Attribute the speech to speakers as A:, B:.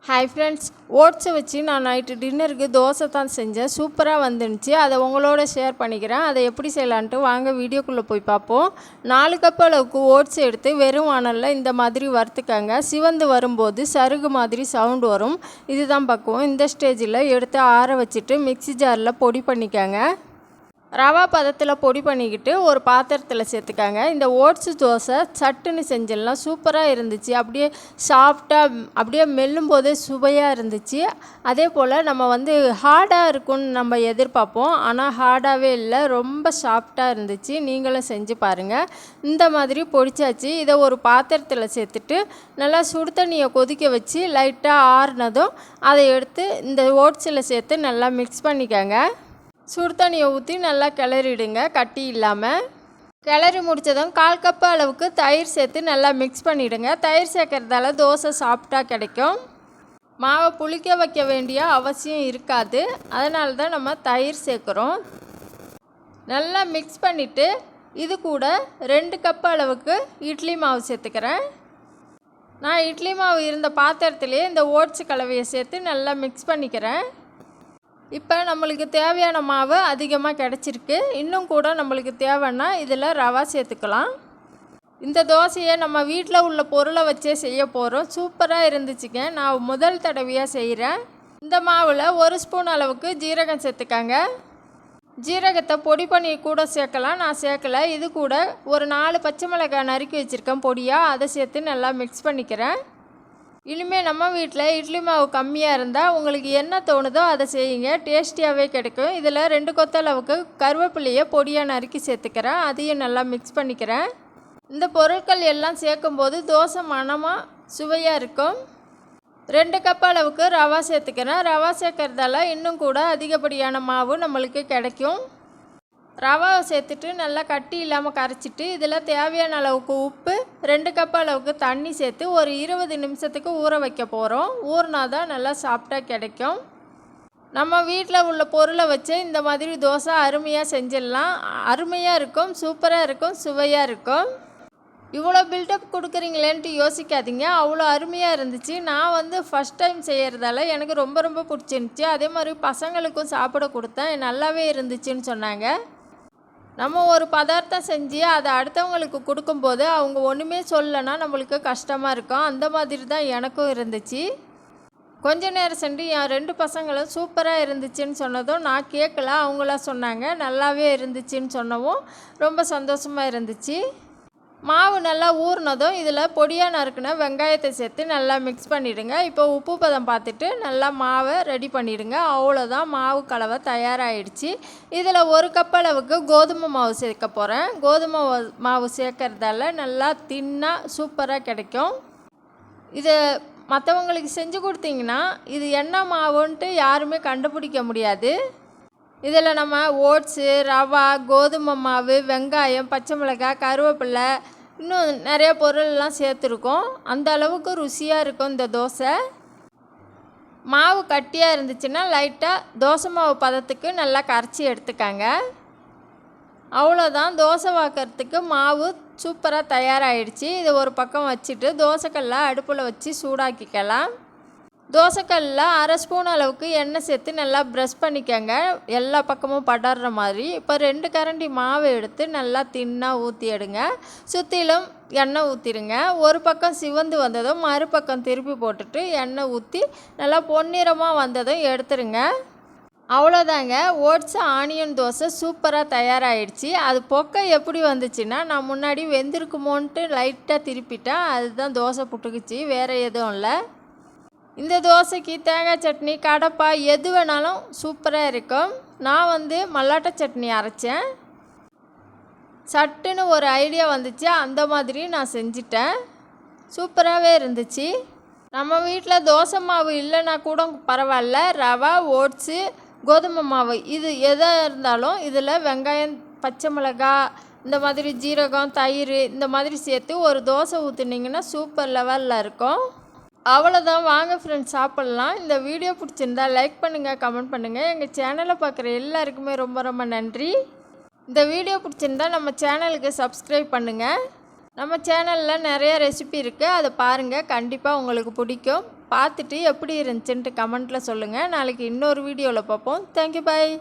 A: Hi friends, ஓட்ஸை வச்சு நான் night டின்னருக்கு தோசை தான் செஞ்சேன். சூப்பராக வந்துருந்துச்சு. அதை உங்களோட ஷேர் பண்ணிக்கிறேன். அதை எப்படி செய்யலான்ட்டு வாங்க வீடியோக்குள்ளே போய் பார்ப்போம். 4 கப் அளவுக்கு ஓட்ஸ் எடுத்து வெறும் வானலில் இந்த மாதிரி வறுத்துக்கங்க. சிவந்து வரும்போது சருகு மாதிரி சவுண்டு வரும். இதுதான் பக்குவம். இந்த ஸ்டேஜில் எடுத்து ஆற வச்சுட்டு மிக்ஸி ஜாரில் பொடி பண்ணிக்கங்க. ரவா பதத்தில் பொடி பண்ணிக்கிட்டு ஒரு பாத்திரத்தில் சேர்த்துக்காங்க. இந்த ஓட்ஸு தோசை சட்டுன்னு செஞ்சிடலாம். சூப்பராக இருந்துச்சு. அப்படியே சாஃப்டாக அப்படியே மெல்லும் போதே சுவையாக இருந்துச்சு. அதே போல் நம்ம ஹார்டாக இருக்கும்னு நம்ம எதிர்பார்ப்போம். ஆனால் ஹார்டாகவே இல்லை, ரொம்ப சாஃப்டாக இருந்துச்சு. நீங்களும் செஞ்சு பாருங்கள். இந்த மாதிரி பொடிச்சாச்சு. இதை ஒரு பாத்திரத்தில் சேர்த்துட்டு நல்லா சுடு தண்ணியை கொதிக்க வச்சு லைட்டாக ஆறுனதும் அதை எடுத்து இந்த ஓட்ஸில் சேர்த்து நல்லா மிக்ஸ் பண்ணிக்கோங்க. சுடு தண்ணியை ஊற்றி நல்லா கிளறிடுங்க, கட்டி இல்லாமல். கிளறி முடித்ததும் 1/4 கப் அளவுக்கு தயிர் சேர்த்து நல்லா மிக்ஸ் பண்ணிவிடுங்க. தயிர் சேர்க்கறதால தோசை சாஃப்டாக கிடைக்கும். மாவை புளிக்க வைக்க வேண்டிய அவசியம் இருக்காது. அதனால தான் நம்ம தயிர் சேர்க்குறோம். நல்லா மிக்ஸ் பண்ணிவிட்டு இது கூட 2 கப் அளவுக்கு இட்லி மாவு சேர்த்துக்கிறேன். நான் இட்லி மாவு இருந்த பாத்திரத்துலேயே இந்த ஓட்ஸ் கலவையை சேர்த்து நல்லா மிக்ஸ் பண்ணிக்கிறேன். இப்போ நம்மளுக்கு தேவையான மாவு அதிகமாக கிடச்சிருக்கு. இன்னும் கூட நம்மளுக்கு தேவைன்னா இதில் ரவா சேர்த்துக்கலாம். இந்த தோசையை நம்ம வீட்டில் உள்ள பொருளை வச்சே செய்ய போகிறோம். சூப்பராக இருந்துச்சுங்க. நான் முதல் தடவையாக செய்கிறேன். இந்த மாவில் 1 ஸ்பூன் அளவுக்கு ஜீரகம் சேர்த்துக்காங்க. ஜீரகத்தை பொடி பண்ணி கூட சேர்க்கலாம். நான் சேர்க்கலை. இது கூட ஒரு 4 பச்சை மிளகாய் நறுக்கி வச்சுருக்கேன் பொடியாக. அதை சேர்த்து நல்லா மிக்ஸ் பண்ணிக்கிறேன். இனிமேல் நம்ம வீட்டில் இட்லி மாவு கம்மியாக இருந்தால் உங்களுக்கு என்ன தோணுதோ அதை செய்யுங்க. டேஸ்டியாகவே கிடைக்கும். இதில் 2 கொத்த அளவுக்கு கருவேப்பிலையை பொடியாக நறுக்கி சேர்த்துக்கிறேன். அதையும் நல்லா மிக்ஸ் பண்ணிக்கிறேன். இந்த பொருட்கள் எல்லாம் சேர்க்கும்போது தோசை மணமாக சுவையாக இருக்கும். 2 கப் அளவுக்கு ரவா சேர்த்துக்கிறேன். ரவா சேர்க்கறதால இன்னும் கூட அதிகப்படியான மாவு நம்மளுக்கு கிடைக்கும். ரவாவை சேர்த்துட்டு நல்லா கட்டி இல்லாமல் கரைச்சிட்டு இதில் தேவையான அளவுக்கு உப்பு, 2 கப் அளவுக்கு தண்ணி சேர்த்து ஒரு 20 நிமிஷத்துக்கு ஊற வைக்க போகிறோம். ஊறினா தான் நல்லா சாஃப்டாக கிடைக்கும். நம்ம வீட்டில் உள்ள பொருளை வச்சு இந்த மாதிரி தோசை அருமையாக செஞ்சிடலாம். அருமையாக இருக்கும், சூப்பராக இருக்கும், சுவையாக இருக்கும். இவ்வளோ பில்டப் கொடுக்குறீங்களேன்ட்டு யோசிக்காதீங்க. அவ்வளோ அருமையாக இருந்துச்சு. நான் ஃபஸ்ட் டைம் செய்கிறதால எனக்கு ரொம்ப ரொம்ப பிடிச்சிருந்துச்சி. அதே மாதிரி பசங்களுக்கும் சாப்பிட கொடுத்தேன். நல்லாவே இருந்துச்சுன்னு சொன்னாங்க. நம்ம ஒரு பதார்த்தம் செஞ்சு அதை அடுத்தவங்களுக்கு கொடுக்கும்போது அவங்க ஒன்றுமே சொல்லலைன்னா நம்மளுக்கு கஷ்டமாக இருக்கும். அந்த மாதிரி தான் எனக்கும் இருந்துச்சு. கொஞ்ச நேரம் சென்று என் 2 பசங்களும் சூப்பராக இருந்துச்சுன்னு சொன்னதும் நான் கேட்கல, அவங்களா சொன்னாங்க. நல்லாவே இருந்துச்சுன்னு சொன்னவும் ரொம்ப சந்தோஷமாக இருந்துச்சு. மாவு நல்லா ஊறினதும் இதில் பொடியாக நறுக்குன வெங்காயத்தை சேர்த்து நல்லா மிக்ஸ் பண்ணிவிடுங்க. இப்போ உப்பு பதம் பார்த்துட்டு நல்லா மாவை ரெடி பண்ணிவிடுங்க. அவ்வளோதான், மாவு கலவை தயாராகிடுச்சு. இதில் 1 கப் அளவுக்கு கோதுமை மாவு சேர்க்க போகிறேன். கோதுமை மாவு சேர்க்கறதால நல்லா தின்னாக சூப்பராக கிடைக்கும். இது மற்றவங்களுக்கு செஞ்சு கொடுத்தீங்கன்னா இது என்ன மாவுன்ட்டு யாருமே கண்டுபிடிக்க முடியாது. இதில் நம்ம ஓட்ஸு, ரவா, கோதுமை மாவு, வெங்காயம், பச்சை மிளகாய், கருவேப்பிலை, இன்னும் நிறைய பொருள்லாம் சேர்த்துருக்கோம். அந்த அளவுக்கு ருசியாக இருக்கும் இந்த தோசை. மாவு கட்டியாக இருந்துச்சுன்னா லைட்டாக தோசை மாவு பதத்துக்கு நல்லா கரைச்சி எடுத்துக்காங்க. அவ்வளோதான், தோசை வாக்கிறதுக்கு மாவு சூப்பராக தயாராகிடுச்சு. இது ஒரு பக்கம் வச்சுட்டு தோசைக்கல்லை அடுப்பில் வச்சு சூடாக்கிக்கலாம். தோசைக்கல்லில் 1/2 ஸ்பூன் அளவுக்கு எண்ணெய் சேர்த்து நல்லா ப்ரெஷ் பண்ணிக்கோங்க, எல்லா பக்கமும் படர்ற மாதிரி. இப்போ 2 கரண்டி மாவு எடுத்து நல்லா தின்னாக ஊற்றி எடுங்க. சுற்றிலும் எண்ணெய் ஊற்றிடுங்க. ஒரு பக்கம் சிவந்து வந்ததும் மறுபக்கம் திருப்பி போட்டுட்டு எண்ணெய் ஊற்றி நல்லா பொன்னிறமாக வந்ததும் எடுத்துருங்க. அவ்வளோதாங்க, ஓட்ஸ் ஆனியன் தோசை சூப்பராக தயாராகிடுச்சு. அது பொக்கை எப்படி வந்துச்சுன்னா நான் முன்னாடி வெந்திருக்குமோன்ட்டு லைட்டாக திருப்பிட்டேன். அதுதான் தோசை புட்டுக்குச்சு, வேறு எதுவும் இல்லை. இந்த தோசைக்கு தேங்காய் சட்னி, கடப்பாய் எது வேணாலும் சூப்பராக இருக்கும். நான் மல்லாட்டை சட்னி அரைச்சேன். சட்டுன்னு ஒரு ஐடியா வந்துச்சு, அந்த மாதிரி நான் செஞ்சிட்டேன். சூப்பராகவே இருந்துச்சு. நம்ம வீட்டில் தோசை மாவு இல்லைன்னா கூட பரவாயில்ல, ரவா, ஓட்ஸு, கோதுமை மாவு இது எதாக இருந்தாலும் இதில் வெங்காயம், பச்சை மிளகாய், இந்த மாதிரி ஜீரகம், தயிர் இந்த மாதிரி சேர்த்து ஒரு தோசை ஊற்றுனீங்கன்னா சூப்பர் லெவலில் இருக்கும். அவ்வளோதான், வாங்க ஃப்ரெண்ட்ஸ் சாப்பிட்லாம். இந்த வீடியோ பிடிச்சிருந்தா லைக் பண்ணுங்கள், கமெண்ட் பண்ணுங்கள். எங்கள் சேனலை பார்க்குற எல்லாருக்குமே ரொம்ப ரொம்ப நன்றி. இந்த வீடியோ பிடிச்சிருந்தா நம்ம சேனலுக்கு சப்ஸ்கிரைப் பண்ணுங்கள். நம்ம சேனலில் நிறைய ரெசிபி இருக்குது, அதை பாருங்கள், கண்டிப்பாக உங்களுக்கு பிடிக்கும். பார்த்துட்டு எப்படி இருந்துச்சுன்ட்டு கமெண்ட்டில் சொல்லுங்கள். நாளைக்கு இன்னொரு வீடியோவில் பார்ப்போம். தேங்க்யூ, பாய்.